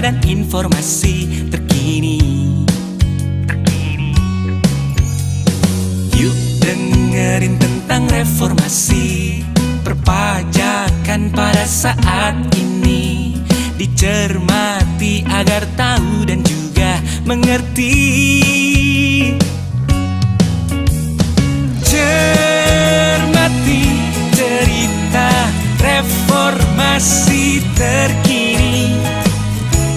dan informasi terkini. Yuk dengerin tentang reformasi perpajakan pada saat ini, dicermati agar tahu dan juga mengerti. Cermati cerita reformasi terkini,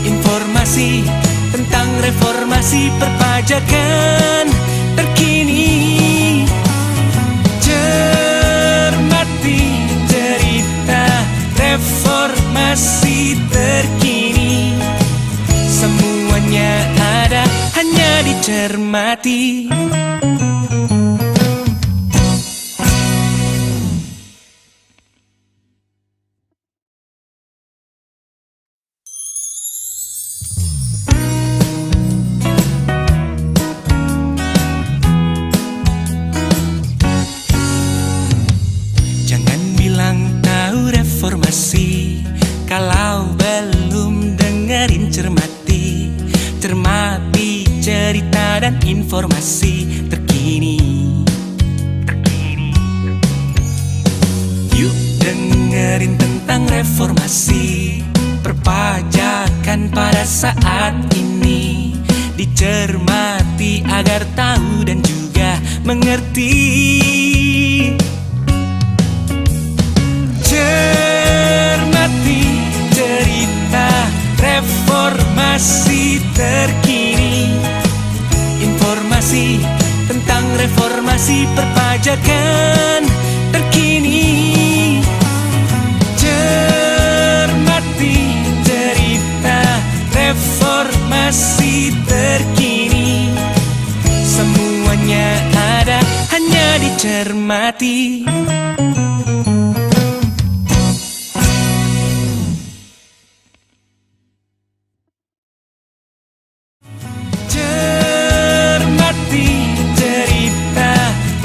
informasi tentang reformasi perpajakan terkini. Cermati cerita reformasi terkini, semuanya ada hanya di Cermati. Reformasi kalau belum dengerin Cermati. Cermati cerita dan informasi terkini. Yuk dengerin tentang reformasi perpajakan pada saat ini, dicermati agar tahu dan juga mengerti. Cermati cerita reformasi terkini, informasi tentang reformasi perpajakan terkini. Cermati cerita reformasi terkini, semuanya ada hanya di Cermati.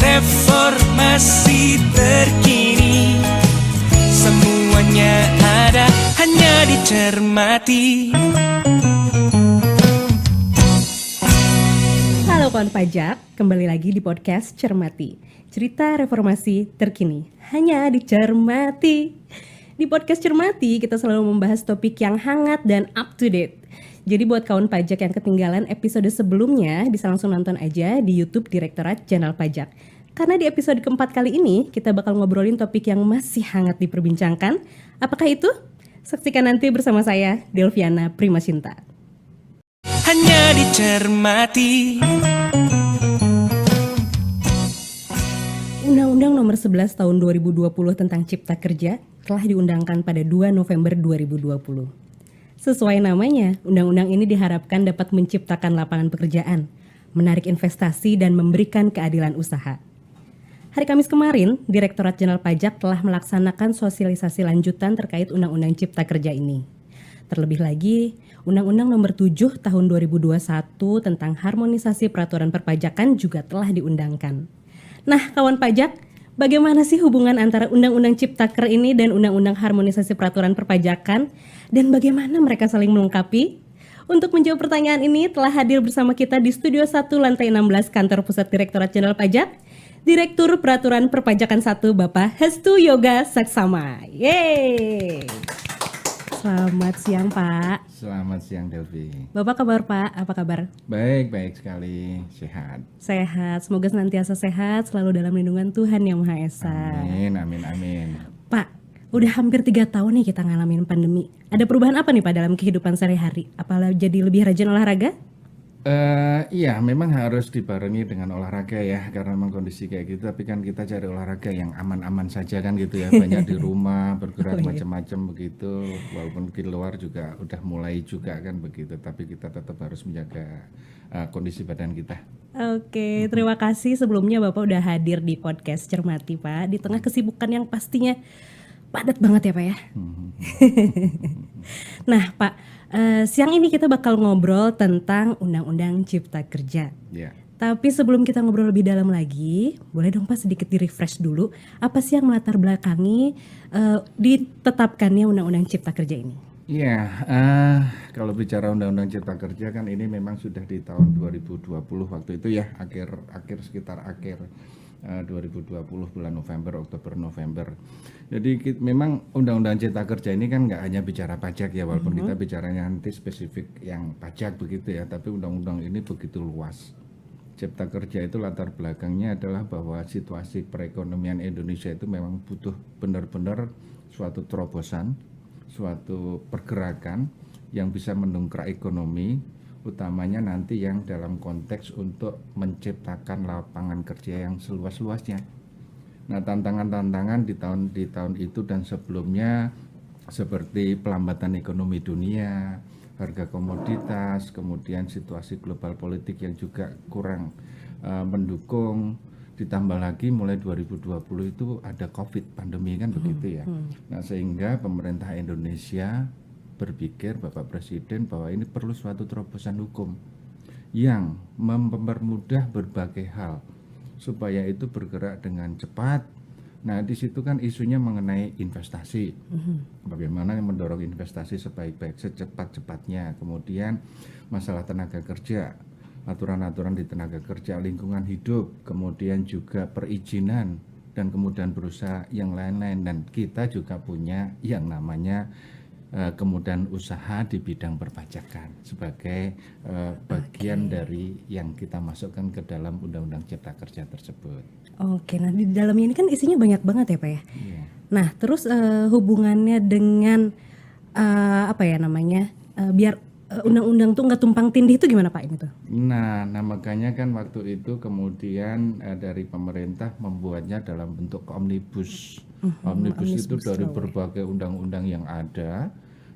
Reformasi terkini, semuanya ada hanya di Cermati. Halo kawan pajak, kembali lagi di podcast Cermati, cerita reformasi terkini hanya di Cermati. Di podcast Cermati kita selalu membahas topik yang hangat dan up to date. Jadi buat kawan pajak yang ketinggalan episode sebelumnya, bisa langsung nonton aja di YouTube Direktorat Jenderal Pajak. Karena di episode keempat kali ini, kita bakal ngobrolin topik yang masih hangat diperbincangkan. Apakah itu? Saksikan nanti bersama saya, Delviana Primasinta. Hanya di Cermati. Undang-Undang Nomor 11 Tahun 2020 tentang Cipta Kerja telah diundangkan pada 2 November 2020. Sesuai namanya, undang-undang ini diharapkan dapat menciptakan lapangan pekerjaan, menarik investasi, dan memberikan keadilan usaha. Hari Kamis kemarin, Direktorat Jenderal Pajak telah melaksanakan sosialisasi lanjutan terkait Undang-Undang Cipta Kerja ini. Terlebih lagi, Undang-Undang Nomor 7 Tahun 2021 tentang harmonisasi peraturan perpajakan juga telah diundangkan. Nah, kawan pajak, bagaimana sih hubungan antara Undang-Undang Ciptaker ini dan Undang-Undang Harmonisasi Peraturan Perpajakan? Dan bagaimana mereka saling melengkapi? Untuk menjawab pertanyaan ini telah hadir bersama kita di Studio 1 Lantai 16 Kantor Pusat Direktorat Jenderal Pajak, Direktur Peraturan Perpajakan 1 Bapak Hestu Yoga Saksama. Yeay! Selamat siang Pak. Selamat siang Delvi. Bapak kabar Pak? Apa kabar? Baik sekali, sehat. Sehat, semoga senantiasa sehat, selalu dalam lindungan Tuhan Yang Maha Esa. Amin. Pak, udah hampir 3 tahun nih kita ngalamin pandemi. Ada perubahan apa nih Pak dalam kehidupan sehari-hari? Apakah jadi lebih rajin olahraga? Iya, memang harus dibarengi dengan olahraga ya, karena memang kondisi kayak gitu. Tapi kan kita cari olahraga yang aman-aman saja kan gitu ya. Banyak di rumah, bergerak macam-macam begitu. Walaupun di luar juga udah mulai juga kan begitu. Tapi kita tetap harus menjaga kondisi badan kita. Oke, terima kasih sebelumnya Bapak udah hadir di podcast Cermati Pak. Di tengah kesibukan yang pastinya padat banget ya Pak ya. Nah Pak, siang ini kita bakal ngobrol tentang Undang-Undang Cipta Kerja. Yeah. Tapi sebelum kita ngobrol lebih dalam lagi, boleh dong Pak sedikit di-refresh dulu. Apa sih yang melatar belakangi ditetapkannya Undang-Undang Cipta Kerja ini? Iya, kalau bicara Undang-Undang Cipta Kerja kan ini memang sudah di tahun 2020 waktu itu ya, sekitar akhir 2020 bulan November, Oktober, November. Jadi memang Undang-Undang Cipta Kerja ini kan nggak hanya bicara pajak ya, walaupun kita bicaranya nanti spesifik yang pajak begitu ya, tapi undang-undang ini begitu luas. Cipta Kerja itu latar belakangnya adalah bahwa situasi perekonomian Indonesia itu memang butuh benar-benar suatu terobosan, suatu pergerakan yang bisa mendongkrak ekonomi, utamanya nanti yang dalam konteks untuk menciptakan lapangan kerja yang seluas-luasnya. Nah, tantangan-tantangan di tahun itu dan sebelumnya seperti pelambatan ekonomi dunia, harga komoditas, kemudian situasi global politik yang juga kurang mendukung, ditambah lagi mulai 2020 itu ada COVID, pandemi kan begitu ya. Nah, sehingga pemerintah Indonesia berpikir, Bapak Presiden, bahwa ini perlu suatu terobosan hukum yang mempermudah berbagai hal supaya itu bergerak dengan cepat. Nah, di situ kan isunya mengenai investasi. Bagaimana mendorong investasi sebaik-baik, secepat-cepatnya. Kemudian masalah tenaga kerja, aturan-aturan di tenaga kerja, lingkungan hidup, kemudian juga perizinan dan kemudahan berusaha yang lain-lain. Dan kita juga punya yang namanya kemudahan usaha di bidang perpajakan sebagai bagian dari yang kita masukkan ke dalam Undang-Undang Cipta Kerja tersebut. Oke, nah di dalamnya ini kan isinya banyak banget ya Pak ya. Iya. Nah terus hubungannya dengan biar undang-undang tuh nggak tumpang tindih itu gimana Pak ini tuh? Nah makanya kan waktu itu kemudian dari pemerintah membuatnya dalam bentuk omnibus. Omnibus itu dari berbagai undang-undang yang ada.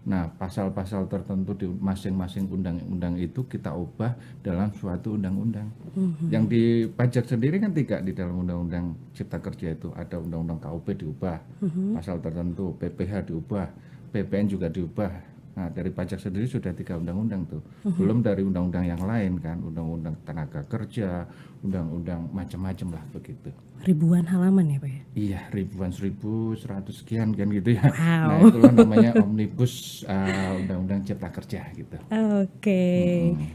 Nah, pasal-pasal tertentu di masing-masing undang-undang itu kita ubah dalam suatu undang-undang. Yang di pajak sendiri kan tidak di dalam Undang-Undang Cipta Kerja itu. Ada Undang-Undang KUP diubah, pasal tertentu, PPh diubah, PPN juga diubah. Nah, dari pajak sendiri sudah 3 undang-undang tuh. Belum dari undang-undang yang lain kan, undang-undang tenaga kerja, undang-undang macam-macam lah begitu. Ribuan halaman ya Pak ya? Iya, ribuan, 1.100 sekian kan gitu ya. Wow. Nah, itulah namanya omnibus Undang-Undang Cipta Kerja gitu. Oke,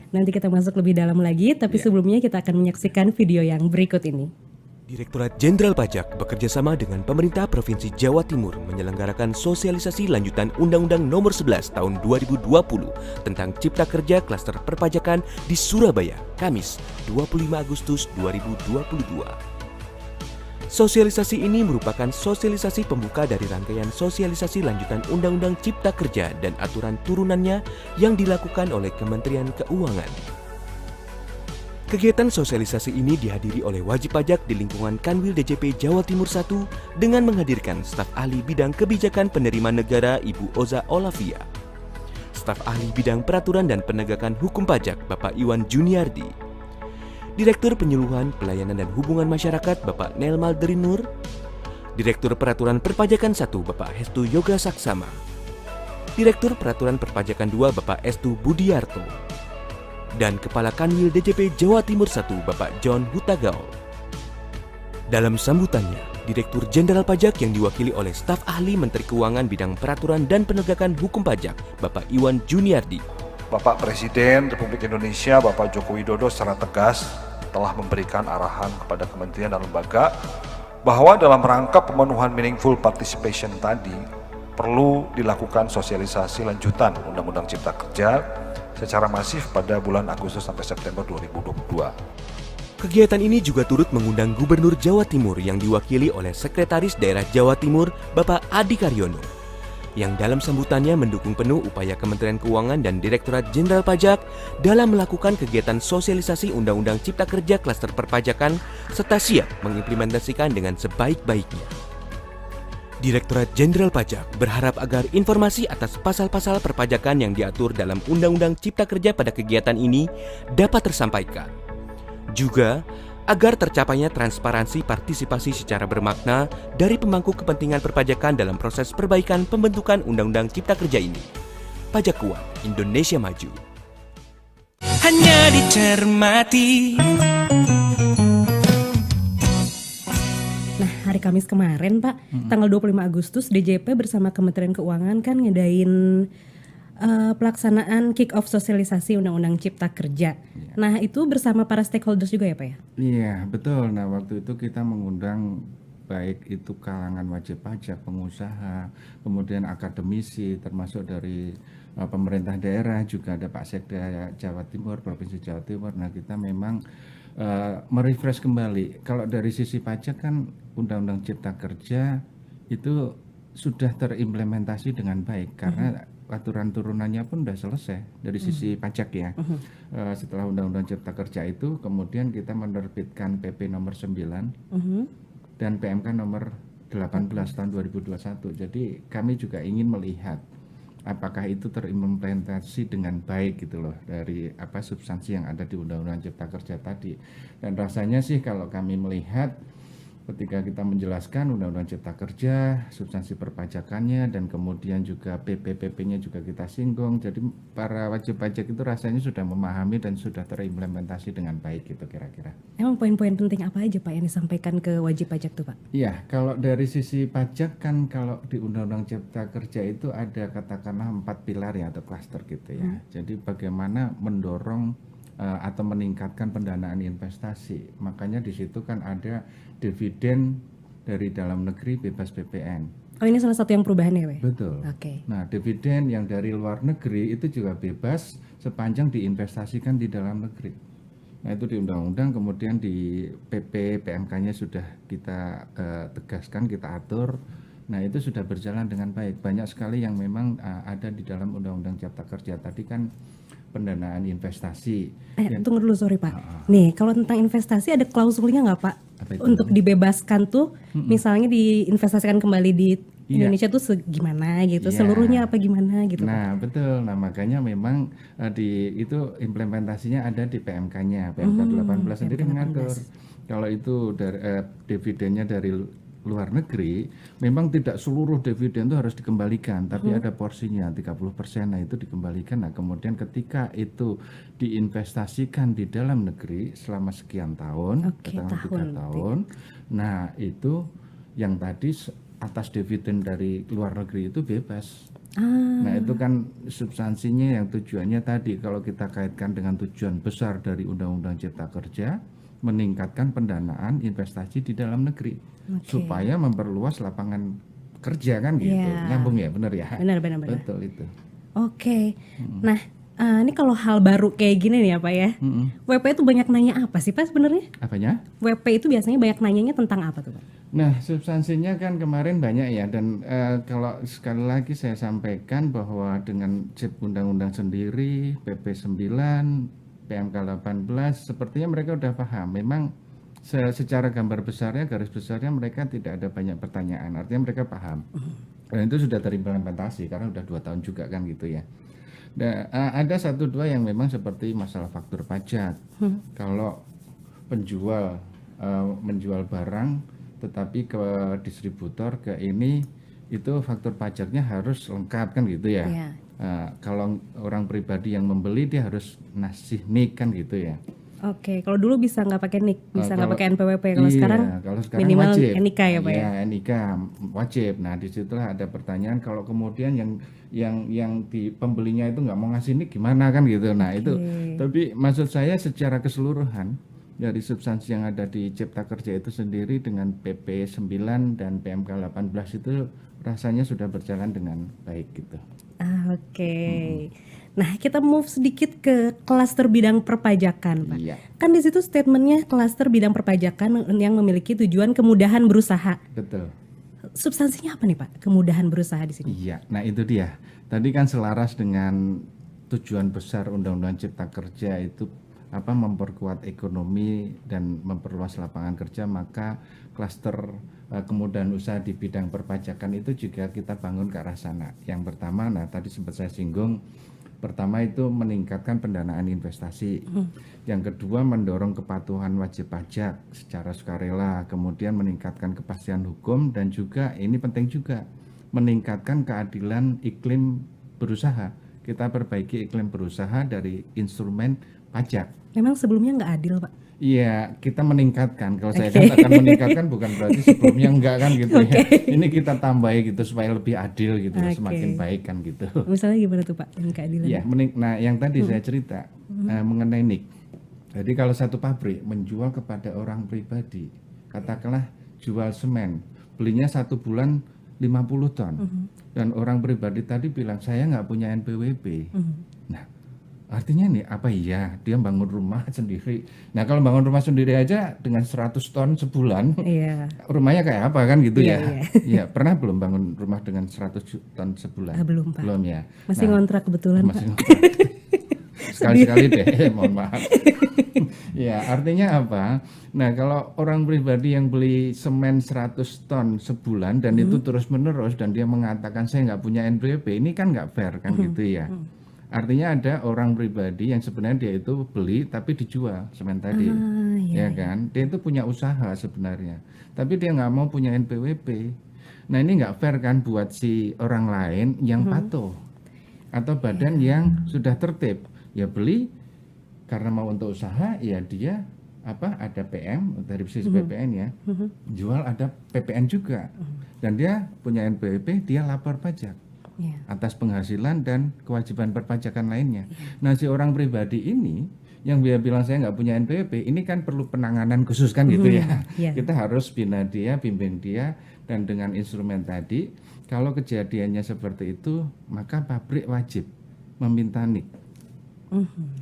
nanti kita masuk lebih dalam lagi, tapi sebelumnya kita akan menyaksikan video yang berikut ini. Direktorat Jenderal Pajak bekerjasama dengan pemerintah Provinsi Jawa Timur menyelenggarakan sosialisasi lanjutan Undang-Undang Nomor 11 Tahun 2020 tentang Cipta Kerja Klaster Perpajakan di Surabaya, Kamis 25 Agustus 2022. Sosialisasi ini merupakan sosialisasi pembuka dari rangkaian sosialisasi lanjutan Undang-Undang Cipta Kerja dan aturan turunannya yang dilakukan oleh Kementerian Keuangan. Kegiatan sosialisasi ini dihadiri oleh wajib pajak di lingkungan Kanwil DJP Jawa Timur 1 dengan menghadirkan staf ahli bidang kebijakan penerimaan negara Ibu Oza Olavia, staf ahli bidang peraturan dan penegakan hukum pajak Bapak Iwan Juniardi, Direktur Penyuluhan Pelayanan dan Hubungan Masyarakat Bapak Nelmal Derinur, Direktur Peraturan Perpajakan 1 Bapak Hestu Yoga Saksama, Direktur Peraturan Perpajakan 2 Bapak Estu Budiarto, dan Kepala Kanwil DJP Jawa Timur 1 Bapak John Hutagaol. Dalam sambutannya, Direktur Jenderal Pajak yang diwakili oleh staf ahli Menteri Keuangan bidang peraturan dan penegakan hukum pajak Bapak Iwan Juniardi. Bapak Presiden Republik Indonesia Bapak Joko Widodo secara tegas telah memberikan arahan kepada kementerian dan lembaga bahwa dalam rangka pemenuhan meaningful participation tadi perlu dilakukan sosialisasi lanjutan Undang-Undang Cipta Kerja secara masif pada bulan Agustus sampai September 2022. Kegiatan ini juga turut mengundang Gubernur Jawa Timur yang diwakili oleh Sekretaris Daerah Jawa Timur Bapak Adi Karyono, yang dalam sambutannya mendukung penuh upaya Kementerian Keuangan dan Direktorat Jenderal Pajak dalam melakukan kegiatan sosialisasi Undang-Undang Cipta Kerja Klaster Perpajakan serta siap mengimplementasikan dengan sebaik-baiknya. Direktorat Jenderal Pajak berharap agar informasi atas pasal-pasal perpajakan yang diatur dalam Undang-Undang Cipta Kerja pada kegiatan ini dapat tersampaikan. Juga agar tercapainya transparansi partisipasi secara bermakna dari pemangku kepentingan perpajakan dalam proses perbaikan pembentukan Undang-Undang Cipta Kerja ini. Pajak kuat, Indonesia maju. Hanya dicermati. Hari Kamis kemarin Pak, tanggal 25 Agustus DJP bersama Kementerian Keuangan kan ngadain pelaksanaan kick off sosialisasi Undang-Undang Cipta Kerja. Nah, itu bersama para stakeholders juga ya Pak ya? Iya, betul. Nah, waktu itu kita mengundang baik itu kalangan wajib pajak, pengusaha, kemudian akademisi, termasuk dari pemerintah daerah, juga ada Pak Sekda Jawa Timur, Provinsi Jawa Timur. Nah, kita memang merefresh kembali. Kalau dari sisi pajak kan Undang-Undang Cipta Kerja itu sudah terimplementasi dengan baik karena aturan turunannya pun sudah selesai dari sisi pajak ya. Setelah Undang-Undang Cipta Kerja itu kemudian kita menerbitkan PP nomor 9 dan PMK nomor 18 tahun 2021. Jadi kami juga ingin melihat apakah itu terimplementasi dengan baik gitu loh dari substansi yang ada di Undang-Undang Cipta Kerja tadi. Dan rasanya sih kalau kami melihat ketika kita menjelaskan Undang-Undang Cipta Kerja, substansi perpajakannya, dan kemudian juga PP-PP-nya juga kita singgung. Jadi para wajib pajak itu rasanya sudah memahami dan sudah terimplementasi dengan baik gitu kira-kira. Emang poin-poin penting apa aja Pak yang disampaikan ke wajib pajak tuh Pak? Iya, kalau dari sisi pajak kan kalau di Undang-Undang Cipta Kerja itu ada katakanlah 4 pilar ya atau klaster gitu ya. Jadi bagaimana mendorong atau meningkatkan pendanaan investasi. Makanya di situ kan ada dividen dari dalam negeri bebas PPN. Oh, ini salah satu yang perubahan ya Pak? Betul. Oke. Nah, dividen yang dari luar negeri itu juga bebas sepanjang diinvestasikan di dalam negeri. Nah, itu di undang-undang, kemudian di PP PMK-nya sudah kita tegaskan, kita atur. Nah, itu sudah berjalan dengan baik. Banyak sekali yang memang ada di dalam Undang-Undang Cipta Kerja. Tadi kan pendanaan investasi. Tunggu dulu, sorry Pak. Nih, kalau tentang investasi ada klausulnya nggak Pak? Untuk dibebaskan tuh, misalnya diinvestasikan kembali di Indonesia tuh segimana gitu, seluruhnya apa gimana gitu. Nah, betul. Nah, makanya memang itu implementasinya ada di PMK-nya. PMK 18 sendiri mengatur. Kalau itu dari dividennya dari luar negeri, memang tidak seluruh dividen itu harus dikembalikan, tapi ada porsinya 30%. Nah, itu dikembalikan. Nah, kemudian ketika itu diinvestasikan di dalam negeri selama sekian tahun, katakanlah 3 tahun. Nah, itu yang tadi atas dividen dari luar negeri itu bebas. Nah, itu kan substansinya yang tujuannya tadi kalau kita kaitkan dengan tujuan besar dari Undang-Undang Cipta Kerja, meningkatkan pendanaan investasi di dalam negeri supaya memperluas lapangan kerja kan gitu. Nyambung ya, benar ya? Benar. Betul itu. Oke. Nah, ini kalau hal baru kayak gini nih ya Pak ya. WP itu banyak nanya apa sih Pak sebenarnya? Apanya? WP itu biasanya banyak nanyanya tentang apa tuh Pak? Nah, substansinya kan kemarin banyak ya, dan kalau sekali lagi saya sampaikan bahwa dengan CIP undang-undang sendiri, PP 9, PMK 18, sepertinya mereka udah paham. Memang secara gambar besarnya, garis besarnya mereka tidak ada banyak pertanyaan, artinya mereka paham. Dan itu sudah terimplementasi karena udah 2 tahun juga kan gitu ya. Dan ada 1-2 yang memang seperti masalah faktur pajak. Kalau penjual menjual barang tetapi ke distributor ke ini, itu faktur pajaknya harus lengkap kan gitu ya. Kalau orang pribadi yang membeli dia harus ngasih NIK kan gitu ya. Oke, kalau dulu bisa nggak pakai NIK, bisa nggak pakai NPWP. Kalau Iya, sekarang kalau sekarang minimal wajib. NIK ya Pak ya? Iya, NIK wajib. Nah, disitulah ada pertanyaan kalau kemudian yang di pembelinya itu nggak mau ngasih NIK gimana kan gitu. Nah, itu tapi maksud saya secara keseluruhan dari substansi yang ada di Cipta Kerja itu sendiri dengan PP 9 dan PMK 18 itu rasanya sudah berjalan dengan baik gitu. Oke. Nah, kita move sedikit ke klaster bidang perpajakan, Pak. Iya. Kan di situ statementnya klaster bidang perpajakan yang memiliki tujuan kemudahan berusaha. Betul. Substansinya apa nih, Pak? Kemudahan berusaha di sini. Iya. Nah, itu dia. Tadi kan selaras dengan tujuan besar Undang-Undang Cipta Kerja itu memperkuat ekonomi dan memperluas lapangan kerja, maka klaster kemudahan usaha di bidang perpajakan itu juga kita bangun ke arah sana. Yang pertama, nah tadi sempat saya singgung, pertama itu meningkatkan pendanaan investasi. Yang kedua, mendorong kepatuhan wajib pajak secara sukarela, kemudian meningkatkan kepastian hukum, dan juga ini penting juga meningkatkan keadilan iklim berusaha. Kita perbaiki iklim berusaha dari instrumen pajak. Memang sebelumnya nggak adil, Pak? Iya, kita meningkatkan. Kalau saya katakan meningkatkan bukan berarti sebelumnya enggak kan gitu ya. Ini kita tambahi gitu supaya lebih adil gitu, semakin baik kan gitu. Misalnya gimana tuh Pak dengan keadilan? Iya, nah yang tadi saya cerita mengenai NIK. Jadi kalau satu pabrik menjual kepada orang pribadi, katakanlah jual semen, belinya 1 bulan 50 ton, dan orang pribadi tadi bilang saya nggak punya NPWP. Nah, artinya nih apa iya dia bangun rumah sendiri. Nah kalau bangun rumah sendiri aja dengan 100 ton sebulan, rumahnya kayak apa kan gitu ya. Iya, pernah belum bangun rumah dengan 100 ton sebulan? Belum Pak. Belum ya. Masih ngontrak kebetulan masih Pak. ngontrak. Sekali-sekali deh, mohon maaf. Ya, artinya apa? Nah, kalau orang pribadi yang beli semen 100 ton sebulan dan itu terus-menerus dan dia mengatakan saya nggak punya NPWP, ini kan nggak fair kan gitu ya. Artinya ada orang pribadi yang sebenarnya dia itu beli tapi dijual semen tadi, ya kan? Dia itu punya usaha sebenarnya, tapi dia nggak mau punya NPWP. Nah, ini nggak fair kan buat si orang lain yang patuh atau badan yang sudah tertib. Ya beli karena mau untuk usaha, ya dia ada PM dari sisi PPN ya, jual ada PPN juga, dan dia punya NPWP, dia lapor pajak atas penghasilan dan kewajiban perpajakan lainnya. Nah si orang pribadi ini yang dia bilang saya nggak punya NPWP, ini kan perlu penanganan khusus kan gitu ya. Kita harus bina dia, bimbing dia, dan dengan instrumen tadi, kalau kejadiannya seperti itu, maka pabrik wajib meminta NIK.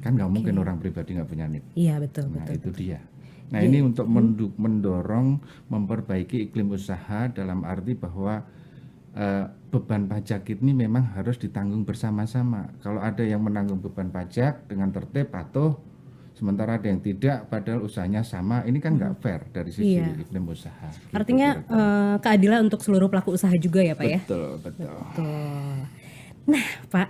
Kan nggak mungkin orang pribadi nggak punya NIK. Iya betul. Nah itu dia. Nah ini untuk mendorong memperbaiki iklim usaha dalam arti bahwa beban pajak ini memang harus ditanggung bersama-sama. Kalau ada yang menanggung beban pajak dengan tertib patuh, sementara ada yang tidak, padahal usahanya sama, ini kan nggak fair dari sisi iklim usaha. Artinya keadilan untuk seluruh pelaku usaha juga ya Pak ya? Betul. Nah Pak,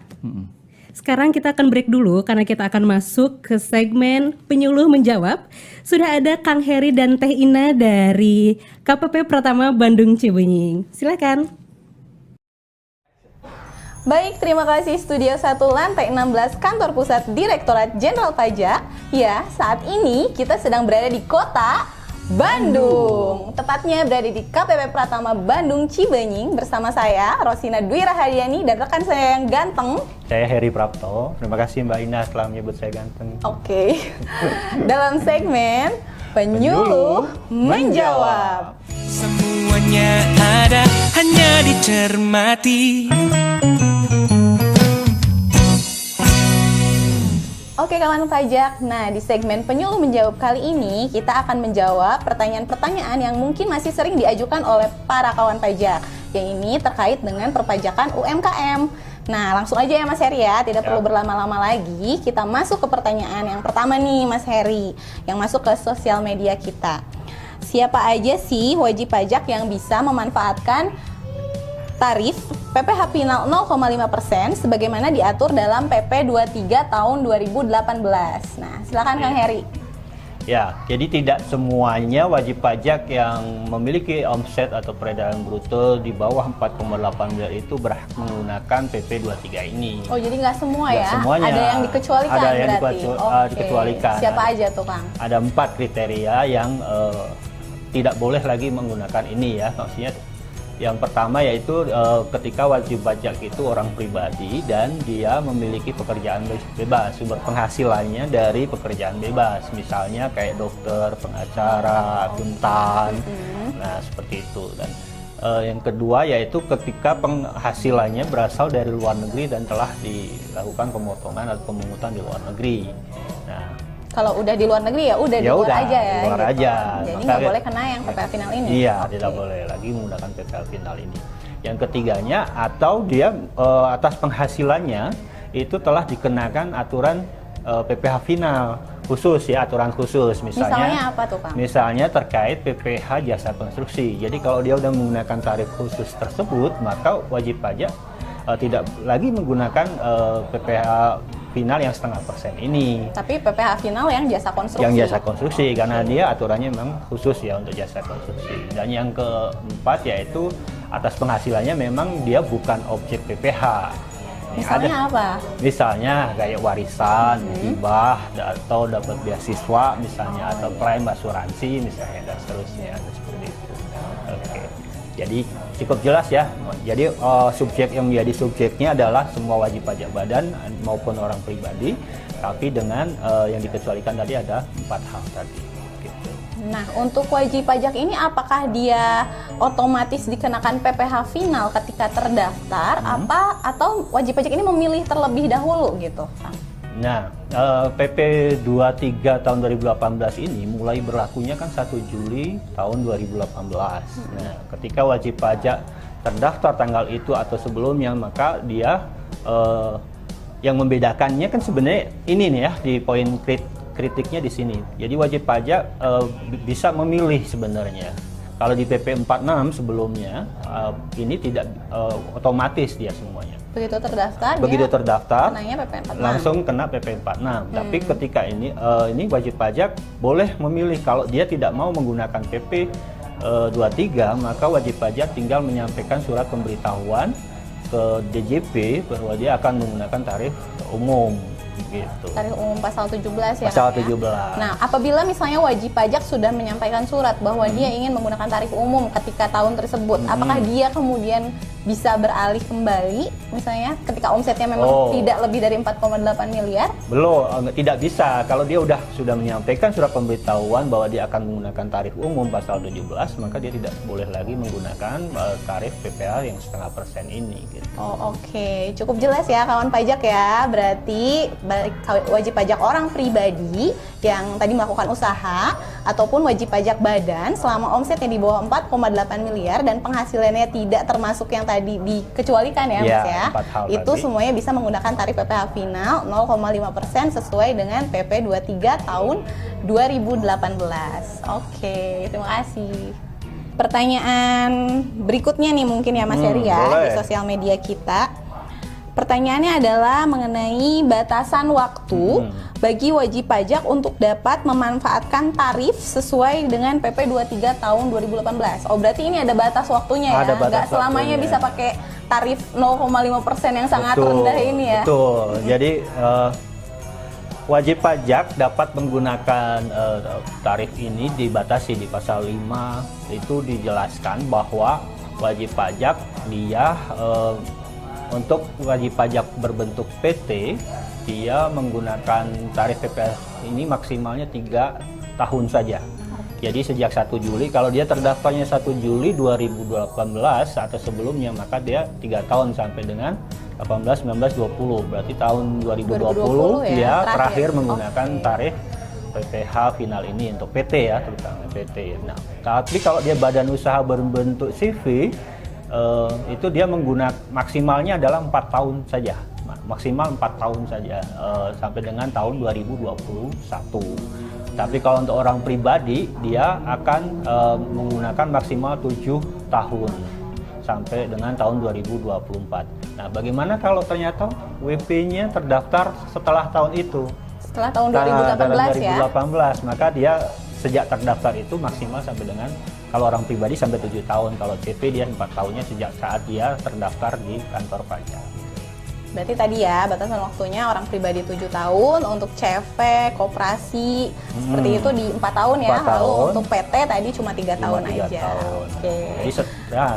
sekarang kita akan break dulu karena kita akan masuk ke segmen penyuluh menjawab. Sudah ada Kang Heri dan Teh Ina dari KPP Pratama Bandung Cibenying. Silakan. Baik, terima kasih Studio 1 Lantai 16 Kantor Pusat Direktorat Jenderal Pajak. Ya, saat ini kita sedang berada di kota Bandung. Tepatnya berada di KPP Pratama Bandung Cibenying bersama saya Rosina Dwi Rahadiani dan rekan saya yang ganteng. Saya Heri Prapto. Terima kasih Mbak Ina telah menyebut saya ganteng. Oke. Dalam segmen Penyuluh Menjawab. Semuanya ada, hanya dicermati. Oke kawan pajak, nah di segmen penyuluh menjawab kali ini kita akan menjawab pertanyaan-pertanyaan yang mungkin masih sering diajukan oleh para kawan pajak. Yang ini terkait dengan perpajakan UMKM. Nah langsung aja ya Mas Heri ya, tidak perlu berlama-lama lagi. Kita masuk ke pertanyaan yang pertama nih Mas Heri, yang masuk ke sosial media kita. Siapa aja sih wajib pajak yang bisa memanfaatkan tarif PPh Final 0,5% sebagaimana diatur dalam PP 23 tahun 2018. Nah, silakan Kang Heri. Ya, jadi tidak semuanya wajib pajak yang memiliki omset atau peredaran bruto di bawah 4,8 miliar itu berhak menggunakan PP 23 ini. Oh, jadi nggak semua ya? Semuanya. Ada yang dikecualikan ada yang berarti? dikecualikan. Siapa aja tuh Kang? Ada 4 kriteria yang tidak boleh lagi menggunakan ini ya. Maksudnya yang pertama yaitu ketika wajib pajak itu orang pribadi dan dia memiliki pekerjaan bebas, sumber penghasilannya dari pekerjaan bebas, misalnya kayak dokter, pengacara, akuntan, nah seperti itu. Dan yang kedua yaitu ketika penghasilannya berasal dari luar negeri dan telah dilakukan pemotongan atau pemungutan di luar negeri. Nah, kalau udah di luar negeri ya udah di luar aja ya. Di luar gitu. aja. Jadi nggak boleh kena yang PPh Final ini. Iya, tidak boleh lagi menggunakan PPh Final ini. Yang ketiganya atau dia atas penghasilannya itu telah dikenakan aturan PPh Final khusus ya, aturan khusus misalnya apa tuh Kang? Misalnya terkait PPh jasa konstruksi. Jadi kalau dia udah menggunakan tarif khusus tersebut, maka wajib pajak tidak lagi menggunakan PPh Final yang 0,5% ini. Tapi PPh Final yang jasa konstruksi. Yang jasa konstruksi karena dia aturannya memang khusus ya untuk jasa konstruksi. Dan yang keempat yaitu atas penghasilannya memang dia bukan objek PPh. Misalnya apa? Misalnya kayak warisan, hibah, atau dapat beasiswa misalnya, atau klaim asuransi misalnya, dan seterusnya, seperti itu. Oke. Jadi cukup jelas ya. Jadi subjek yang menjadi subjeknya adalah semua wajib pajak badan maupun orang pribadi, tapi dengan yang dikecualikan tadi ada 4 hal tadi. Gitu. Nah, untuk wajib pajak ini apakah dia otomatis dikenakan PPh final ketika terdaftar, atau wajib pajak ini memilih terlebih dahulu gitu, Kang? Nah, PP 23 tahun 2018 ini mulai berlakunya kan 1 Juli tahun 2018. Nah, ketika wajib pajak terdaftar tanggal itu atau sebelumnya, maka dia yang membedakannya kan sebenarnya ini nih ya, di poin kritiknya di sini. Jadi wajib pajak bisa memilih sebenarnya. Kalau di PP 46 sebelumnya ini tidak otomatis dia semuanya. Begitu terdaftar, kenanya PP 46. Langsung kena PP 46. Tapi ketika ini wajib pajak boleh memilih. Kalau dia tidak mau menggunakan PP 23, maka wajib pajak tinggal menyampaikan surat pemberitahuan ke DJP bahwa dia akan menggunakan tarif umum. Gitu. Tarif umum pasal 17 ya. Pasal kan, 17. Ya? Nah, apabila misalnya wajib pajak sudah menyampaikan surat bahwa dia ingin menggunakan tarif umum ketika tahun tersebut, apakah dia kemudian bisa beralih kembali misalnya ketika omsetnya memang tidak lebih dari 4,8 miliar? Belum, tidak bisa. Kalau dia sudah menyampaikan surat pemberitahuan bahwa dia akan menggunakan tarif umum pasal 17, maka dia tidak boleh lagi menggunakan tarif PPh yang 0,5% ini. Gitu. Oke. Cukup jelas ya kawan pajak ya. Berarti wajib pajak orang pribadi yang tadi melakukan usaha ataupun wajib pajak badan selama omsetnya di bawah 4,8 miliar dan penghasilannya tidak termasuk yang tadi dikecualikan ya, Mas ya. Itu tadi semuanya bisa menggunakan tarif PPh final 0,5% sesuai dengan PP 23 tahun 2018. Oke, terima kasih. Pertanyaan berikutnya nih mungkin ya Mas Heri ya, di sosial media kita. Pertanyaannya adalah mengenai batasan waktu bagi wajib pajak untuk dapat memanfaatkan tarif sesuai dengan PP 23 tahun 2018. Oh, berarti ini ada batas waktunya ya? Nggak selamanya bisa pakai tarif 0,5% yang sangat rendah ini ya? Betul. Jadi wajib pajak dapat menggunakan tarif ini dibatasi di pasal 5. Itu dijelaskan bahwa wajib pajak dia untuk wajib pajak berbentuk PT, dia menggunakan tarif PPh ini maksimalnya 3 tahun saja. Jadi sejak 1 Juli, kalau dia terdaftarnya 1 Juli 2018 atau sebelumnya, maka dia 3 tahun sampai dengan 18, 19, 20. Berarti tahun 2020 dia terakhir menggunakan tarif PPh final ini untuk PT ya, terutama PT. Nah, tapi kalau dia badan usaha berbentuk CV, itu dia menggunakan maksimalnya adalah 4 tahun saja, maksimal 4 tahun saja sampai dengan tahun 2021. Tapi kalau untuk orang pribadi dia akan menggunakan maksimal 7 tahun sampai dengan tahun 2024. Nah, bagaimana kalau ternyata WP-nya terdaftar setelah tahun itu? Setelah tahun 2018 ya? 2018, maka dia sejak terdaftar itu maksimal sampai dengan, kalau orang pribadi sampai 7 tahun, kalau CV dia 4 tahunnya sejak saat dia terdaftar di kantor pajak. Berarti tadi ya batasan waktunya orang pribadi 7 tahun, untuk CV, koperasi seperti itu di 4 tahun ya. 4 tahun. Lalu untuk PT tadi cuma 3 tahun aja. Oke. Jadi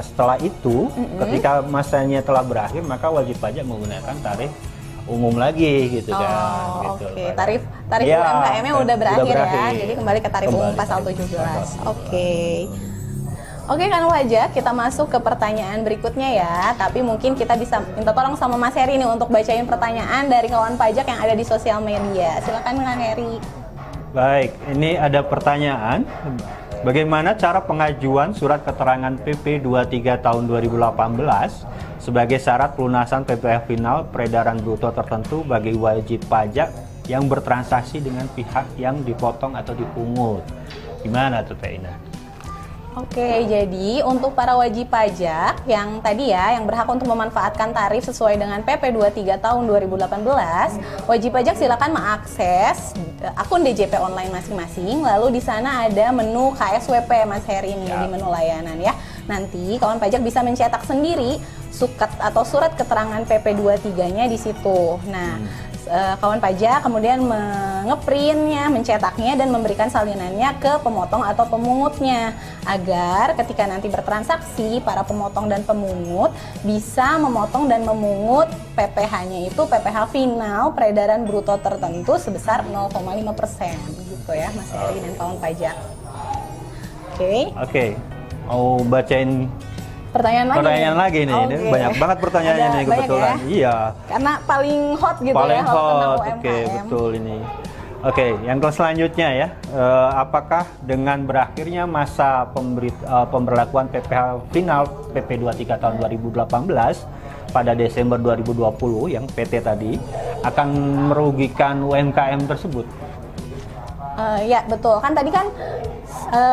setelah itu ketika masanya telah berakhir, maka wajib pajak menggunakan tarif umum lagi gitu kan. Gitu. Oke. Tarif ya, UMKM-nya udah berakhir ya. Jadi kembali ke tarif umum pasal 17. Oke. Oke kan wajah, kita masuk ke pertanyaan berikutnya ya. Tapi mungkin kita bisa minta tolong sama Mas Heri nih untuk bacain pertanyaan dari kawan pajak yang ada di sosial media. Silakan Kang Heri. Baik, ini ada pertanyaan. Bagaimana cara pengajuan surat keterangan PP 23 tahun 2018 sebagai syarat pelunasan PPh final peredaran bruto tertentu bagi wajib pajak yang bertransaksi dengan pihak yang dipotong atau dipungut? Gimana tuh Teh Ina? Oke, jadi untuk para wajib pajak yang tadi ya, yang berhak untuk memanfaatkan tarif sesuai dengan PP 23 tahun 2018, wajib pajak silakan mengakses akun DJP online masing-masing, lalu di sana ada menu KSWP Mas Heri ini di menu layanan ya. Nanti kawan pajak bisa mencetak sendiri suket atau surat keterangan PP23-nya di situ. Nah, kawan pajak kemudian mengeprintnya, mencetaknya, dan memberikan salinannya ke pemotong atau pemungutnya agar ketika nanti bertransaksi para pemotong dan pemungut bisa memotong dan memungut PPh-nya itu PPh final peredaran bruto tertentu sebesar 0,5% gitu ya Mas Heri dan kawan pajak. Oke. Mau bacain pertanyaan lagi nih. Ini banyak banget pertanyaannya nih kebetulan. Ya? Iya. Karena paling hot gitu paling ya. Hot. Oke, betul ini. Oke, yang selanjutnya ya. Apakah dengan berakhirnya masa pemberlakuan PPh final PP23 tahun 2018 pada Desember 2020 yang PT tadi akan merugikan UMKM tersebut? Ya betul, kan tadi kan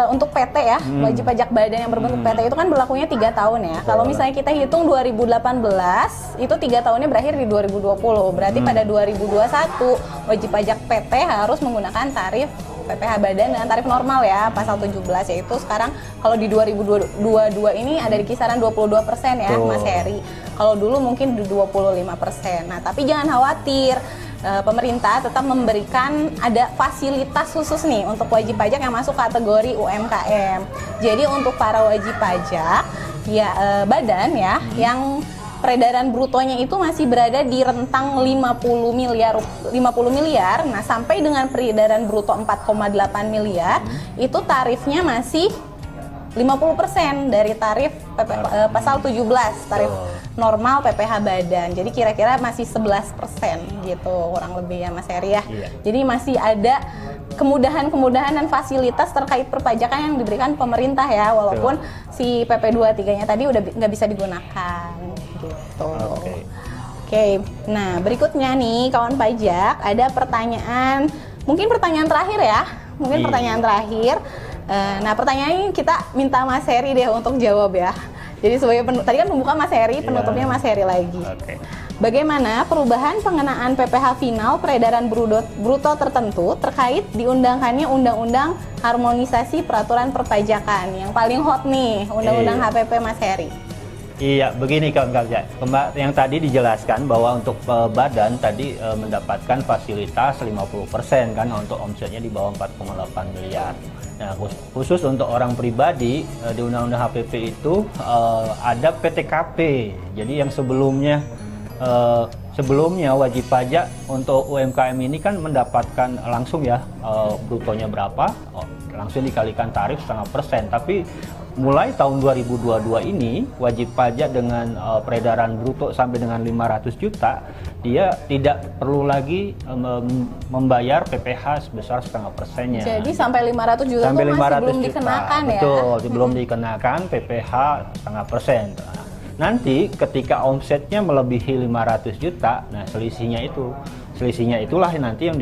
untuk PT ya, wajib pajak badan yang berbentuk PT itu kan berlakunya 3 tahun ya. Kalau misalnya kita hitung 2018, itu 3 tahunnya berakhir di 2020. Berarti pada 2021 wajib pajak PT harus menggunakan tarif PPh badan dengan tarif normal ya, pasal 17, yaitu sekarang kalau di 2022 ini ada di kisaran 22% ya Mas Heri. Kalau dulu mungkin di 25%. Nah, tapi jangan khawatir. Pemerintah tetap memberikan ada fasilitas khusus nih untuk wajib pajak yang masuk kategori UMKM. Jadi untuk para wajib pajak ya badan ya yang peredaran brutonya itu masih berada di rentang 50 miliar. Nah, sampai dengan peredaran bruto 4,8 miliar itu tarifnya masih 50% dari tarif pasal 17, tarif normal PPh badan. Jadi kira-kira masih 11% gitu kurang lebih ya Mas Heri ya. Jadi masih ada kemudahan-kemudahan dan fasilitas terkait perpajakan yang diberikan pemerintah ya, walaupun si PP23-nya tadi udah nggak bisa digunakan gitu. Oke. Nah, berikutnya nih kawan pajak, ada pertanyaan, mungkin pertanyaan terakhir ya. Pertanyaan terakhir. Nah, pertanyaan ini kita minta Mas Heri deh untuk jawab ya. Jadi sebagai tadi kan pembuka Mas Heri, penutupnya Mas Heri lagi. Bagaimana perubahan pengenaan PPh final peredaran bruto tertentu terkait diundangkannya Undang-Undang Harmonisasi Peraturan Perpajakan yang paling hot nih, Undang-Undang HPP Mas Heri? Iya, begini kawan-kawan. Yang tadi dijelaskan bahwa untuk badan tadi mendapatkan fasilitas 50% kan untuk omsetnya di bawah 4,8 miliar. Nah, khusus untuk orang pribadi di Undang-Undang HPP itu ada PTKP. Jadi yang sebelumnya wajib pajak untuk UMKM ini kan mendapatkan langsung ya brutonya berapa, langsung dikalikan tarif 0,5%. Tapi mulai tahun 2022 ini wajib pajak dengan peredaran bruto sampai dengan 500 juta dia tidak perlu lagi membayar PPh sebesar 0,5%-nya. Jadi sampai 500 juta sampai itu 500 masih belum juta. dikenakan ya? Betul, belum dikenakan PPh 0,5%. Nanti ketika omsetnya melebihi 500 juta, nah selisihnya itulah nanti yang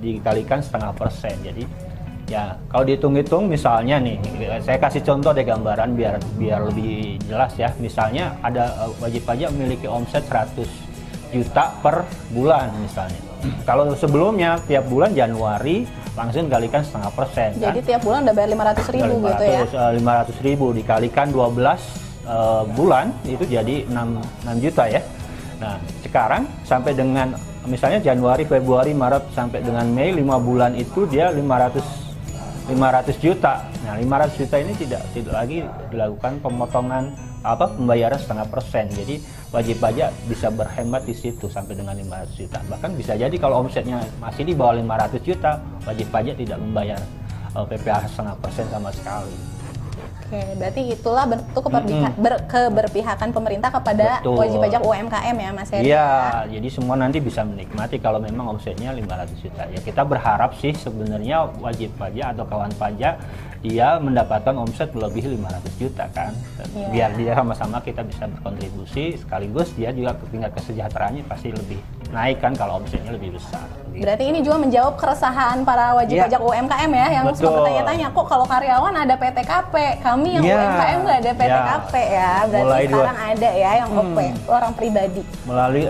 dikalikan 0,5%. Jadi ya kalau dihitung-hitung misalnya nih, saya kasih contoh deh gambaran biar lebih jelas ya. Misalnya ada wajib pajak memiliki omset 100 juta per bulan misalnya. Kalau sebelumnya tiap bulan Januari langsung dikalikan 0,5%. Jadi tiap bulan udah bayar 500.000 gitu ya? 500.000 dikalikan 12 bulan itu jadi 6 juta ya. Nah, sekarang sampai dengan misalnya Januari, Februari, Maret sampai dengan Mei 5 bulan itu dia 500 juta. Nah, 500 juta ini tidak lagi dilakukan pembayaran 0,5%. Jadi wajib pajak bisa berhemat di situ sampai dengan 500 juta. Bahkan bisa jadi kalau omsetnya masih di bawah 500 juta, wajib pajak tidak membayar PPh 0,5% sama sekali. Oke, berarti itulah bentuk keberpihakan pemerintah kepada wajib pajak UMKM ya Mas Heri? Iya, jadi semua nanti bisa menikmati kalau memang omsetnya 500 juta. Ya kita berharap sih sebenarnya wajib pajak atau kawan pajak dia mendapatkan omset lebih 500 juta kan. Biar dia sama-sama kita bisa berkontribusi, sekaligus dia juga tingkat kesejahteraannya pasti lebih naik kan kalau omsetnya lebih besar. Gitu. Berarti ini juga menjawab keresahan para wajib pajak UMKM ya, yang suka bertanya-tanya, kok kalau karyawan ada PTKP, kami yang UMKM nggak ada PTKP ya. Berarti sekarang ada ya yang OP, orang pribadi. Melalui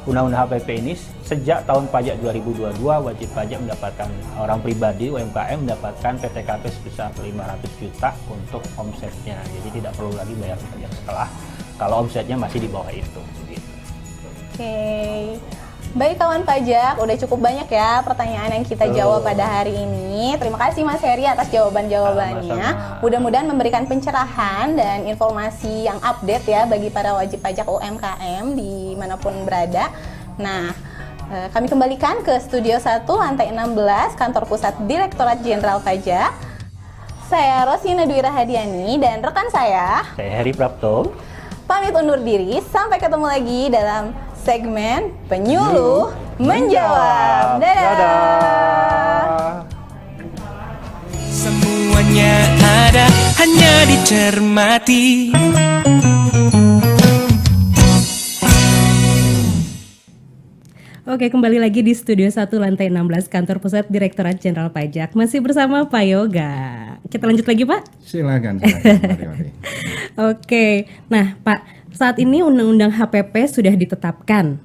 Undang-Undang HPP ini, sejak tahun pajak 2022 wajib pajak mendapatkan orang pribadi UMKM mendapatkan PTKP sebesar 500 juta untuk omsetnya. Jadi tidak perlu lagi bayar pajak setelah kalau omsetnya masih di bawah itu. Gitu. Oke. Baik kawan pajak, udah cukup banyak ya pertanyaan yang kita jawab pada hari ini. Terima kasih Mas Heri atas jawaban-jawabannya. Sama-sama. Mudah-mudahan memberikan pencerahan dan informasi yang update ya bagi para wajib pajak UMKM dimanapun berada. Nah, kami kembalikan ke Studio 1 lantai 16 Kantor Pusat Direktorat Jenderal Pajak. Saya Rosina Dwi Rahadiani dan rekan saya Heri Prapto. pamit undur diri. Sampai ketemu lagi dalam segmen Penyuluh Menjawab. Dadah. Semuanya ada, hanya dicermati. Oke, kembali lagi di Studio 1 lantai 16 Kantor Pusat Direktorat Jenderal Pajak. Masih bersama Pak Yoga. Kita lanjut lagi, Pak? Silakan. Mari. Oke, nah Pak, saat ini Undang-Undang HPP sudah ditetapkan.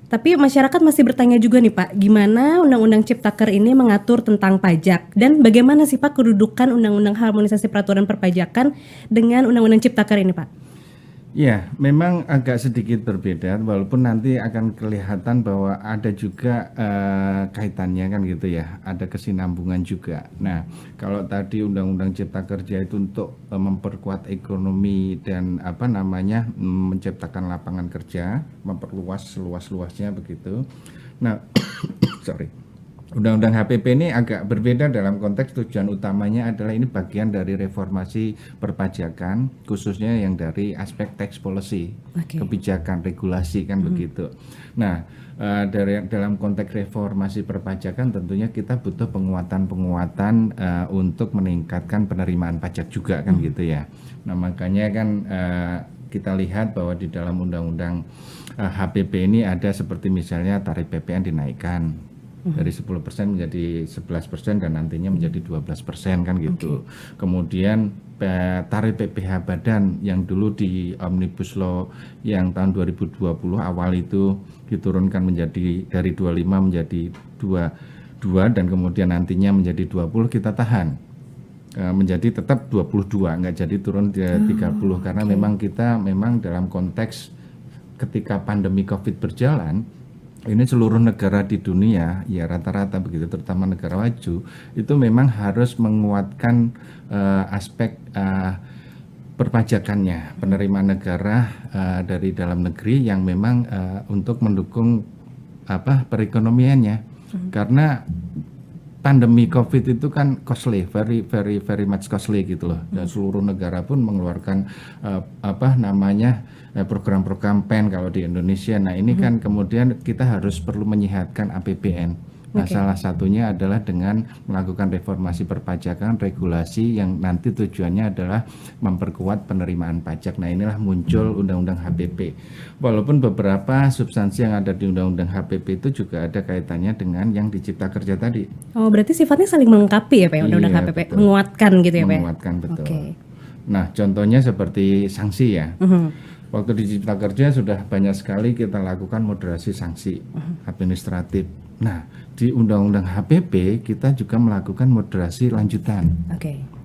Tapi masyarakat masih bertanya juga nih Pak, gimana Undang-Undang Ciptaker ini mengatur tentang pajak? Dan bagaimana sih Pak kedudukan Undang-Undang Harmonisasi Peraturan Perpajakan dengan Undang-Undang Ciptaker ini Pak? Ya, memang agak sedikit berbeda, walaupun nanti akan kelihatan bahwa ada juga kaitannya kan gitu ya, ada kesinambungan juga. Nah, kalau tadi Undang-Undang Cipta Kerja itu untuk memperkuat ekonomi dan menciptakan lapangan kerja, memperluas seluas-luasnya begitu. Nah, sorry. Undang-Undang HPP ini agak berbeda dalam konteks tujuan utamanya adalah ini bagian dari reformasi perpajakan, khususnya yang dari aspek tax policy, kebijakan regulasi kan begitu. Nah, dalam konteks reformasi perpajakan tentunya kita butuh penguatan-penguatan untuk meningkatkan penerimaan pajak juga kan gitu ya. Nah, makanya kan kita lihat bahwa di dalam Undang-Undang HPP ini ada seperti misalnya tarif PPN dinaikkan dari 10% menjadi 11% dan nantinya menjadi 12% kan gitu. Kemudian tarif PPh badan yang dulu di Omnibus Law yang tahun 2020 awal itu diturunkan menjadi dari 25 menjadi 22 dan kemudian nantinya menjadi 20 kita tahan. Menjadi tetap 22, nggak jadi turun ke 30 karena memang kita dalam konteks ketika pandemi Covid berjalan, ini seluruh negara di dunia ya rata-rata begitu, terutama negara maju itu memang harus menguatkan aspek perpajakannya, penerimaan negara dari dalam negeri yang memang untuk mendukung perekonomiannya. Karena pandemi Covid itu kan costly, very much costly gitu loh. Dan seluruh negara pun mengeluarkan program-program PEN kalau di Indonesia. Nah, ini kan kemudian kita harus perlu menyehatkan APBN. Nah, salah satunya adalah dengan melakukan reformasi perpajakan, regulasi yang nanti tujuannya adalah memperkuat penerimaan pajak. Nah, inilah muncul Undang-Undang HPP. Walaupun beberapa substansi yang ada di Undang-Undang HPP itu juga ada kaitannya dengan yang di Cipta Kerja tadi. Oh, berarti sifatnya saling melengkapi ya Pak ya, Undang-Undang HPP, betul. menguatkan gitu ya Pak? Menguatkan, betul. Nah, contohnya seperti sanksi ya. Waktu di Cipta Kerja sudah banyak sekali kita lakukan moderasi sanksi administratif. Nah, di Undang-Undang HPP kita juga melakukan moderasi lanjutan.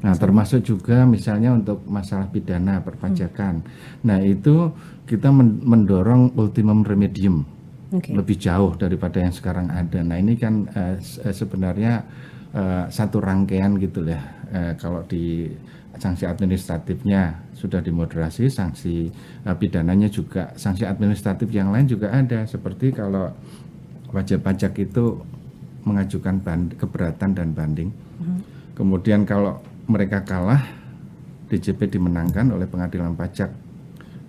Nah, termasuk juga misalnya untuk masalah pidana perpajakan. Nah, itu kita mendorong ultimum remedium lebih jauh daripada yang sekarang ada. Nah, ini kan sebenarnya satu rangkaian gitu ya. Kalau di sanksi administratifnya sudah dimoderasi, sanksi pidananya juga, sanksi administratif yang lain juga ada. Seperti kalau wajib pajak itu mengajukan keberatan dan banding. Kemudian kalau mereka kalah, DJP dimenangkan oleh pengadilan pajak.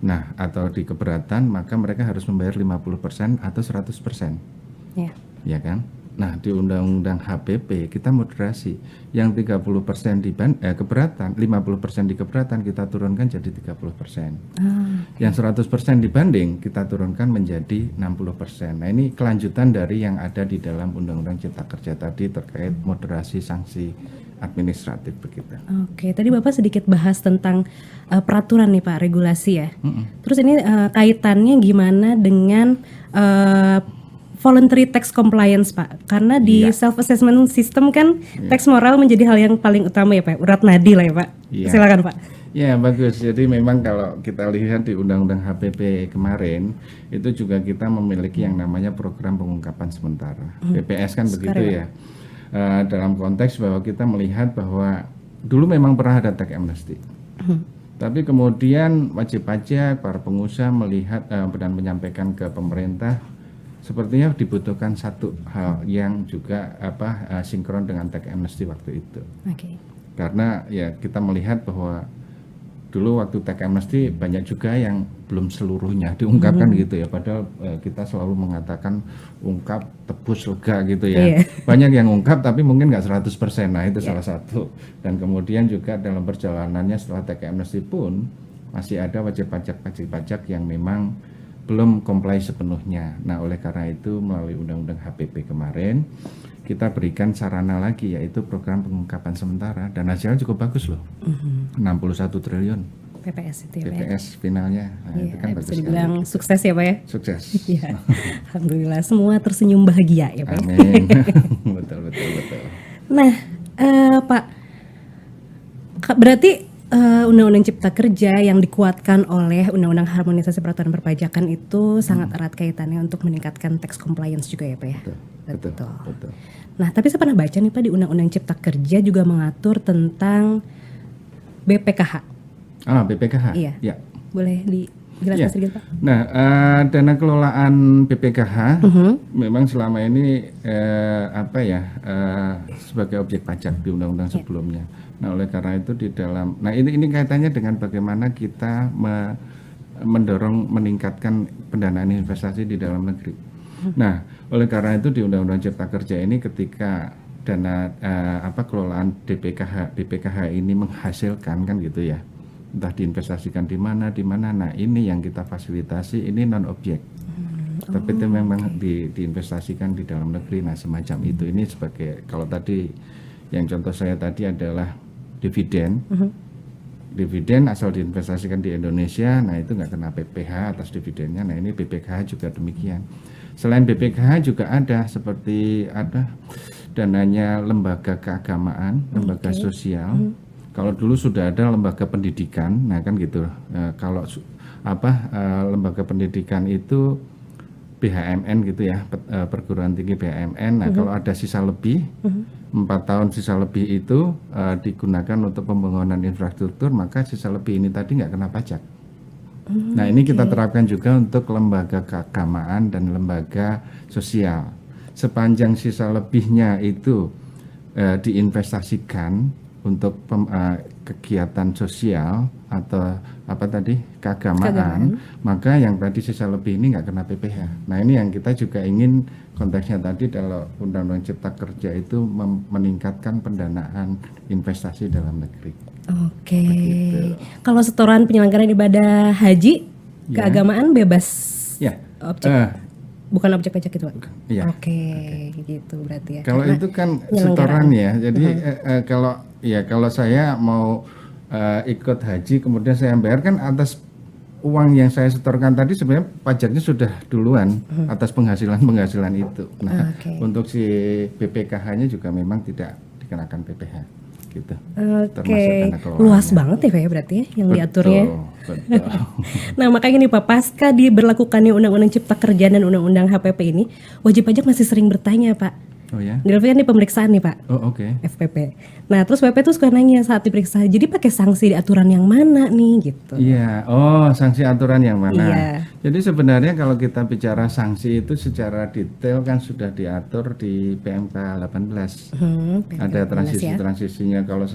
Nah, atau di keberatan, maka mereka harus membayar 50% atau 100%. Ya kan? Nah, di Undang-Undang HPP kita moderasi. Yang 30% di keberatan, 50% di keberatan kita turunkan jadi 30%. Yang 100% dibanding kita turunkan menjadi 60%. Nah, ini kelanjutan dari yang ada di dalam Undang-Undang Cipta Kerja tadi terkait moderasi sanksi administratif begitu. Tadi Bapak sedikit bahas tentang peraturan nih Pak, regulasi ya. Terus ini kaitannya gimana dengan voluntary tax compliance Pak? Karena di self assessment system kan tax moral menjadi hal yang paling utama ya Pak, urat nadi lah ya Pak. Silakan Pak. Ya bagus. Jadi memang kalau kita lihat di Undang-Undang HPP kemarin itu juga kita memiliki yang namanya program pengungkapan sementara. PPS kan begitu ya. Dalam konteks bahwa kita melihat bahwa dulu memang pernah ada tax amnesty. Tapi kemudian wajib pajak, para pengusaha melihat dan menyampaikan ke pemerintah sepertinya dibutuhkan satu hal yang juga sinkron dengan tax amnesty waktu itu. Oke. Karena ya kita melihat bahwa dulu waktu tax amnesty banyak juga yang belum seluruhnya diungkapkan gitu ya, padahal kita selalu mengatakan ungkap tebus lega gitu ya. Banyak yang ungkap tapi mungkin nggak 100%. Nah itu salah satu. Dan kemudian juga dalam perjalanannya setelah tax amnesty pun masih ada wajib pajak yang memang belum comply sepenuhnya. Nah oleh karena itu melalui Undang-Undang HPP kemarin kita berikan sarana lagi, yaitu program pengungkapan sementara, dan hasilnya cukup bagus loh. 61 triliun PPS itu ya Pak. PPS finalnya. Nah, itu kan bagus bisa dibilang sekali. sukses ya Pak ya. Sukses. Iya. Alhamdulillah semua tersenyum bahagia ya Pak. Amin. betul. Nah, Pak, berarti Undang-Undang Cipta Kerja yang dikuatkan oleh Undang-Undang Harmonisasi Peraturan Perpajakan itu sangat erat kaitannya untuk meningkatkan tax compliance juga ya Pak ya. Betul. Nah, tapi saya pernah baca nih Pak di Undang-Undang Cipta Kerja juga mengatur tentang BPKH. BPKH. Iya. Ya. Boleh dijelaskan sedikit Pak? Nah, dana kelolaan BPKH memang selama ini sebagai objek pajak di undang-undang sebelumnya. Nah, oleh karena itu di dalam, nah ini kaitannya dengan bagaimana kita mendorong meningkatkan pendanaan investasi di dalam negeri. Nah, oleh karena itu di Undang-Undang Cipta Kerja ini ketika dana kelolaan BPKH ini menghasilkan kan gitu ya, entah diinvestasikan di mana. Nah ini yang kita fasilitasi, ini non objek, tapi itu memang diinvestasikan di dalam negeri. Nah semacam itu, ini sebagai, kalau tadi yang contoh saya tadi adalah dividen. Dividen asal diinvestasikan di Indonesia, nah itu nggak kena PPh atas dividennya. Nah ini BPKH juga demikian. Selain BPKH juga ada seperti ada dananya lembaga keagamaan, lembaga sosial. Kalau dulu sudah ada lembaga pendidikan, nah kan gitu. Kalau lembaga pendidikan itu BHMN gitu ya, perguruan tinggi BHMN. Nah kalau ada sisa lebih 4 tahun sisa lebih itu digunakan untuk pembangunan infrastruktur, maka sisa lebih ini tadi nggak kena pajak. Nah ini kita terapkan juga untuk lembaga keagamaan dan lembaga sosial. Sepanjang sisa lebihnya itu diinvestasikan untuk kegiatan sosial atau keagamaan, maka yang tadi sisa lebih ini nggak kena PPh. Nah ini yang kita juga ingin konteksnya tadi dalam Undang-Undang Cipta Kerja itu meningkatkan pendanaan investasi dalam negeri. Oke. Kalau setoran penyelenggaraan ibadah haji, keagamaan bebas objek. Bukan objek pajak itu, Pak? Iya. Oke, gitu berarti ya. Kalau itu kan setoran ya. Jadi kalau saya mau ikut haji kemudian saya bayar kan atas uang yang saya setorkan tadi, sebenarnya pajaknya sudah duluan atas penghasilan itu. Nah, untuk si BPKH-nya juga memang tidak dikenakan PPh gitu. Luas banget ya Pak ya berarti ya yang diaturnya. Betul. Nah makanya nih Pak, pasca diberlakukannya Undang-Undang Cipta Kerja dan Undang-Undang HPP ini, wajib pajak masih sering bertanya Pak. Oh ya? Dilakukan nih pemeriksaan nih Pak. Oh oke. FPP. Nah terus PP tuh suka nanya saat diperiksa, jadi pakai sanksi di aturan yang mana nih gitu. Iya, sanksi aturan yang mana. Iya. Jadi sebenarnya kalau kita bicara sanksi itu secara detail kan sudah diatur di PMK 18. Ada transisinya kalau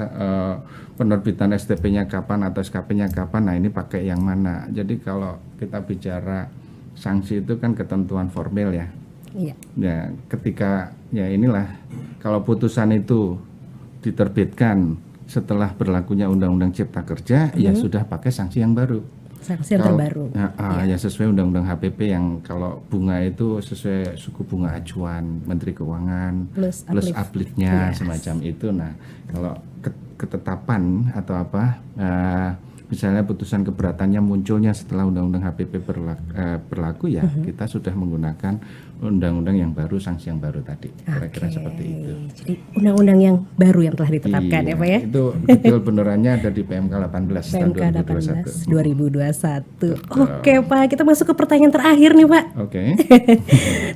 penerbitan STP-nya kapan atau SKP-nya kapan, nah ini pakai yang mana. Jadi kalau kita bicara sanksi itu kan ketentuan formil ya. Iya. Ya, ketika ya inilah kalau putusan itu diterbitkan setelah berlakunya Undang-Undang Cipta Kerja, ya sudah pakai sanksi yang baru. Sanksi yang terbaru. Ya sesuai Undang-Undang HPP yang kalau bunga itu sesuai suku bunga acuan Menteri Keuangan plus upliftnya semacam itu. Nah, kalau ketetapan atau misalnya putusan keberatannya munculnya setelah undang-undang HPP berlaku ya kita sudah menggunakan undang-undang yang baru, sanksi yang baru tadi. Kira-kira seperti itu. Jadi undang-undang yang baru yang telah ditetapkan ya Pak ya? Itu detail benerannya ada di PMK 18 tahun PMK 18 2021. 2021. Oke Pak, kita masuk ke pertanyaan terakhir nih Pak. Oke.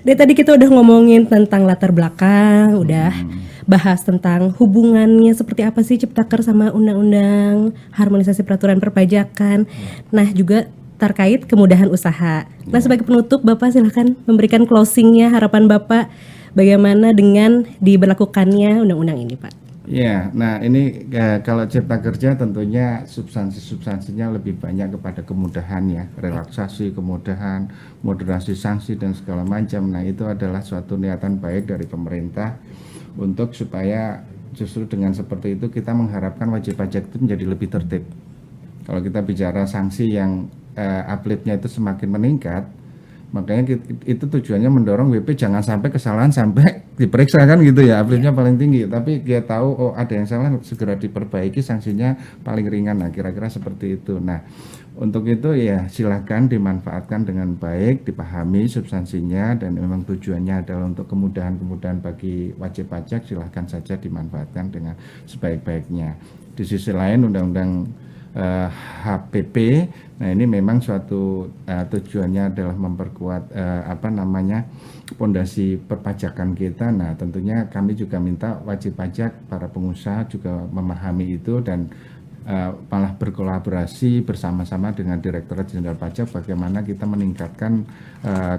Dari tadi kita udah ngomongin tentang latar belakang, udah bahas tentang hubungannya seperti apa sih Ciptaker sama undang-undang harmonisasi peraturan perpajakan. Nah juga terkait kemudahan usaha. Nah sebagai penutup Bapak silahkan memberikan closingnya, harapan Bapak bagaimana dengan diberlakukannya undang-undang ini Pak. Ya, nah ini kalau Cipta Kerja tentunya substansinya lebih banyak kepada kemudahan ya, relaksasi, kemudahan, moderasi sanksi dan segala macam. Nah itu adalah suatu niatan baik dari pemerintah untuk supaya justru dengan seperti itu kita mengharapkan wajib pajak itu menjadi lebih tertib. Kalau kita bicara sanksi yang upletnya itu semakin meningkat, makanya itu tujuannya mendorong WP jangan sampai kesalahan sampai diperiksa kan gitu ya, upletnya paling tinggi, tapi dia tahu oh ada yang salah segera diperbaiki, sanksinya paling ringan. Nah kira-kira seperti itu. Nah untuk itu ya silahkan dimanfaatkan dengan baik, dipahami substansinya dan memang tujuannya adalah untuk kemudahan-kemudahan bagi wajib pajak, silahkan saja dimanfaatkan dengan sebaik-baiknya. Di sisi lain undang-undang HPP, nah ini memang suatu tujuannya adalah memperkuat pondasi perpajakan kita. Nah tentunya kami juga minta wajib pajak, para pengusaha juga memahami itu dan malah berkolaborasi bersama-sama dengan Direktorat Jenderal Pajak bagaimana kita meningkatkan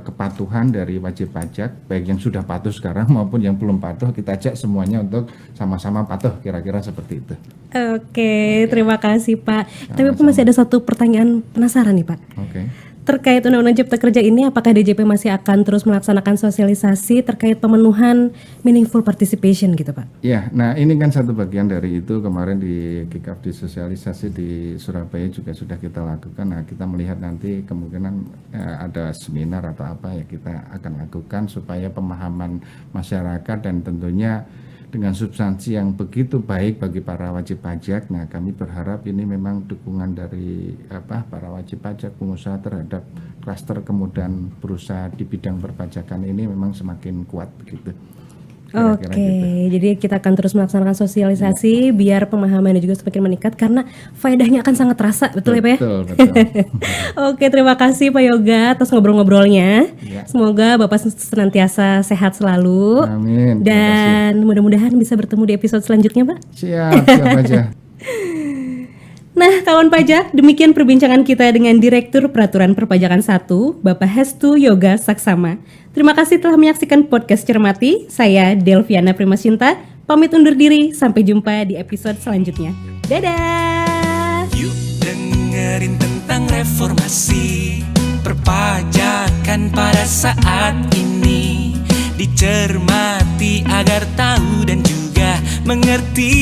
kepatuhan dari wajib pajak, baik yang sudah patuh sekarang maupun yang belum patuh, kita ajak semuanya untuk sama-sama patuh, kira-kira seperti itu. Oke, terima kasih Pak. Tapi aku masih ada satu pertanyaan penasaran nih Pak. Oke. Terkait Undang-Undang Cipta Kerja ini, apakah DJP masih akan terus melaksanakan sosialisasi terkait pemenuhan meaningful participation gitu Pak? Ya, nah ini kan satu bagian dari itu. Kemarin di kick off di sosialisasi di Surabaya juga sudah kita lakukan. Nah kita melihat nanti kemungkinan ada seminar atau apa ya kita akan lakukan supaya pemahaman masyarakat dan tentunya dengan substansi yang begitu baik bagi para wajib pajak. Nah kami berharap ini memang dukungan dari para wajib pajak, pengusaha terhadap klaster kemudahan berusaha di bidang perpajakan ini memang semakin kuat begitu. Kira-kira Oke, gitu. jadi kita akan terus melaksanakan sosialisasi biar pemahamannya juga semakin meningkat karena faedahnya akan sangat terasa, betul ya Pak ya? Betul. Oke, terima kasih Pak Yoga atas ngobrol-ngobrolnya. Ya. Semoga Bapak senantiasa sehat selalu. Amin. Terima Dan mudah-mudahan bisa bertemu di episode selanjutnya Pak. Siap aja. Nah, kawan pajak, demikian perbincangan kita dengan Direktur Peraturan Perpajakan 1, Bapak Hestu Yoga Saksama. Terima kasih telah menyaksikan podcast Cermati. Saya Delviana Primasinta, pamit undur diri. Sampai jumpa di episode selanjutnya. Dadah! Yuk dengerin tentang reformasi perpajakan pada saat ini. Dicermati agar tahu dan juga mengerti.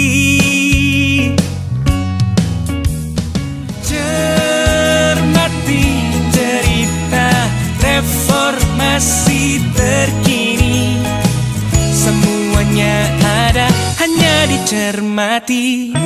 Cermati cerita reformasi terkini. Semuanya ada hanya dicermati.